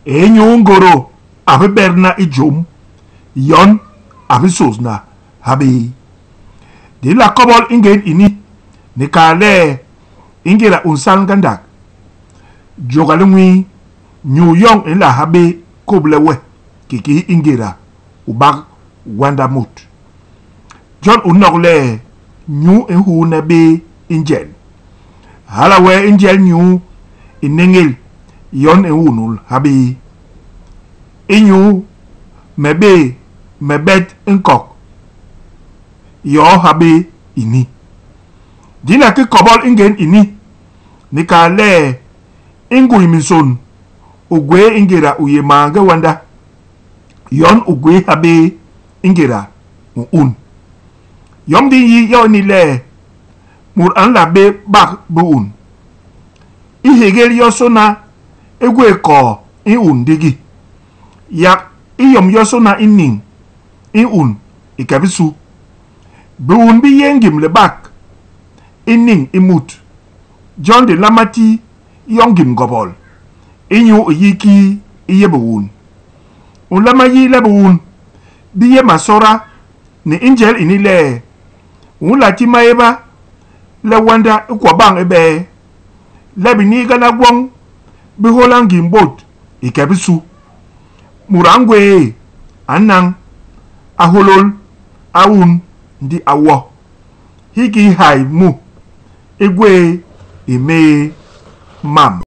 Enyongoro abe berna ijom yon abe sosna habe de la kobol ingen ini ne kale ingera unsan gandak jogalungwi New York en la habe koblewe kiki ingera ubag wanda mut John unogle new en hu na be ingel halawe ingel new inengel yon en unul habe inyu mebe mebet nkok yo habe ini dina ke kobol ingen ini nikale ingu imison ugwe ingera uyemanga wanda yon ugwe habe ingera un yom di yi yo ni le mur an la be bak buun ihegel yo sona egwe ko in un digi yak iyom yo sona inning in un ikabisu buun bi yengim le bak inning imut John de lamati yongim gobol inyu yiki iyebuun ulama yi lebuun biye masora ni ingel inile ulati maeba le wanda ukwabang ebe lebini gana gwong biholangi mbot ikebisu murangwe anang aholol awun ndi awo hiki hai mu igwe ime mam